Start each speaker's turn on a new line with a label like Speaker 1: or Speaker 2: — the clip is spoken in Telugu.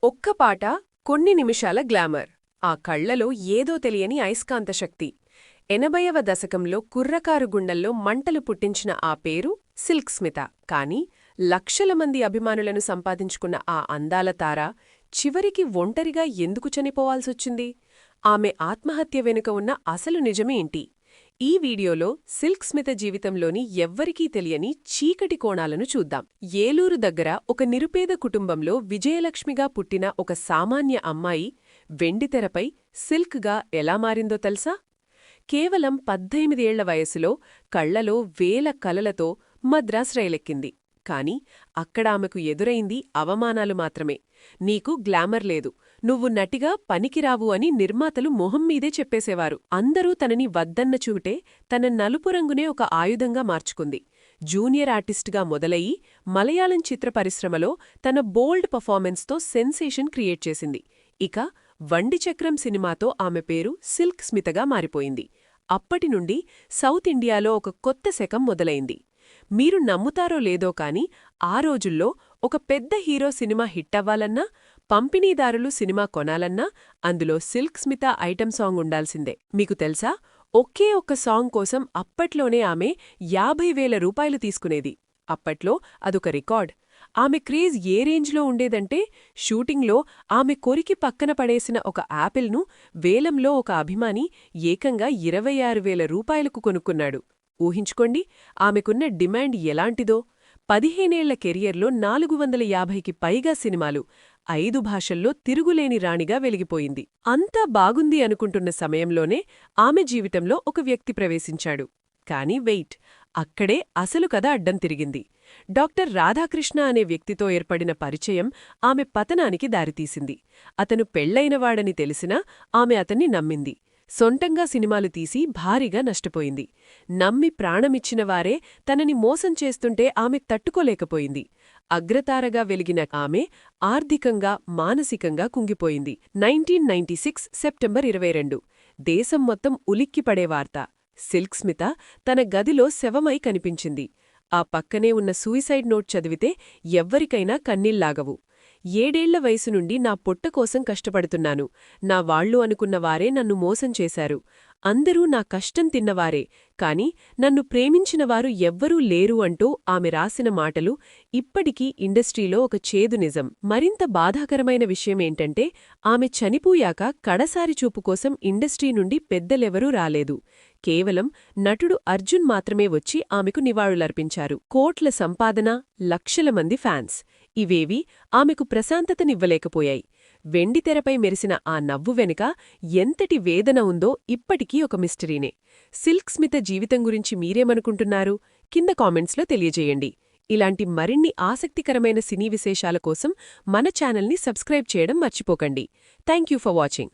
Speaker 1: ఒక్క పాట, కొన్ని నిమిషాల గ్లామర్. ఆ కళ్లలో ఏదో తెలియని అయస్కాంత శక్తి. 80వ దశకంలో కుర్రకారు గుండెల్లో మంటలు పుట్టించిన ఆ పేరు సిల్క్ స్మిత. కాని లక్షల మంది అభిమానులను సంపాదించుకున్న ఆ అందాల తార చివరికి ఒంటరిగా ఎందుకు చనిపోవాల్సొచ్చింది? ఆమె ఆత్మహత్య వెనుక ఉన్న అసలు నిజమేంటి? ఈ వీడియోలో సిల్క్ స్మిత జీవితంలోని ఎవ్వరికీ తెలియని చీకటి కోణాలను చూద్దాం. ఏలూరు దగ్గర ఒక నిరుపేద కుటుంబంలో విజయలక్ష్మిగా పుట్టిన ఒక సామాన్య అమ్మాయి వెండితెరపై సిల్క్గా ఎలా మారిందో తెలుసా? కేవలం 18 ఏళ్ల వయసులో కళ్లలో వేల కలలతో మద్రాస్ రైలెక్కింది. కాని అక్కడ ఆమెకు ఎదురైంది అవమానాలు మాత్రమే. నీకు గ్లామర్ లేదు, నువ్వు నటిగా పనికిరావు అని నిర్మాతలు మొహం మీదే చెప్పేసేవారు. అందరూ తనని వద్దన్న చూటే తన నలుపు రంగునే ఒక ఆయుధంగా మార్చుకుంది. జూనియర్ ఆర్టిస్టుగా మొదలయి మలయాళం చిత్ర పరిశ్రమలో తన బోల్డ్ పర్ఫార్మెన్స్తో సెన్సేషన్ క్రియేట్ చేసింది. ఇక వండిచక్రం సినిమాతో ఆమె పేరు సిల్క్ స్మితగా మారిపోయింది. అప్పటినుండి సౌత్ ఇండియాలో ఒక కొత్త శకం మొదలైంది. మీరు నమ్ముతారో లేదో కాని ఆ రోజుల్లో ఒక పెద్ద హీరో సినిమా హిట్టవ్వాలన్నా, పంపిణీదారులు సినిమా కొనాలన్నా అందులో సిల్క్ స్మిత ఐటెం సాంగ్ ఉండాల్సిందే. మీకు తెలుసా, ఒకే ఒక్క సాంగ్ కోసం అప్పట్లోనే ఆమె 50,000 రూపాయలు తీసుకునేది. అప్పట్లో అదొక రికార్డ్. ఆమె క్రేజ్ ఏ రేంజ్లో ఉండేదంటే, షూటింగ్లో ఆమె కొరికి పక్కన పడేసిన ఒక యాపిల్ను వేలంలో ఒక అభిమాని ఏకంగా 26,000 రూపాయలకు కొనుక్కున్నాడు. ఊహించుకోండి ఆమెకున్న డిమాండ్ ఎలాంటిదో. 15 ఏళ్ల కెరియర్లో 450కి పైగా సినిమాలు, 5 భాషల్లో తిరుగులేని రాణిగా వెలిగిపోయింది. అంతా బాగుంది అనుకుంటున్న సమయంలోనే ఆమె జీవితంలో ఒక వ్యక్తి ప్రవేశించాడు. కాని వెయిట్, అక్కడే అసలు కథ అడ్డం తిరిగింది. డాక్టర్ రాధాకృష్ణ అనే వ్యక్తితో ఏర్పడిన పరిచయం ఆమె పతనానికి దారితీసింది. అతను పెళ్లైనవాడని తెలిసినా ఆమె అతన్ని నమ్మింది. సొంతంగా సినిమాలు తీసి భారీగా నష్టపోయింది. నమ్మి ప్రాణమిచ్చినవారే తనని మోసం చేస్తుంటే ఆమె తట్టుకోలేకపోయింది. అగ్రతారగా వెలిగిన ఆమె ఆర్థికంగా, మానసికంగా కుంగిపోయింది. 1996 సెప్టెంబర్ 22 దేశం మొత్తం ఉలిక్కిపడే వార్త. సిల్క్ స్మిత తన గదిలో శవమై కనిపించింది. ఆ పక్కనే ఉన్న సూయిసైడ్ నోట్ చదివితే ఎవ్వరికైనా కన్నీళ్లాగవు. 7 ఏళ్ల వయసు నుండి నా పొట్ట కోసం కష్టపడుతున్నాను. నా వాళ్లు అనుకున్నవారే నన్ను మోసం చేశారు. అందరూ నా కష్టం తిన్నవారే, కాని నన్ను ప్రేమించినవారు ఎవ్వరూ లేరు అంటూ ఆమె రాసిన మాటలు ఇప్పటికీ ఇండస్ట్రీలో ఒక చేదు నిజం. మరింత బాధాకరమైన విషయమేంటంటే, ఆమె చనిపోయాక కడసారి చూపు కోసం ఇండస్ట్రీ నుండి పెద్దలెవరూ రాలేదు. కేవలం నటుడు అర్జున్ మాత్రమే వచ్చి ఆమెకు నివాళులర్పించారు. కోట్ల సంపాదన, లక్షల మంది ఫ్యాన్స్ ఇవేవీ ఆమెకు ప్రశాంతతనివ్వలేకపోయాయి. వెండితెరపై మెరిసిన ఆ నవ్వు వెనుక ఎంతటి వేదన ఉందో ఇప్పటికీ ఒక మిస్టరీనే. సిల్క్ స్మిత జీవితం గురించి మీరేమనుకుంటున్నారు? కింద కామెంట్స్లో తెలియజేయండి. ఇలాంటి మరిన్ని ఆసక్తికరమైన సినీ విశేషాల కోసం మన ఛానల్ని సబ్స్క్రైబ్ చేయడం మర్చిపోకండి. Thank you for watching.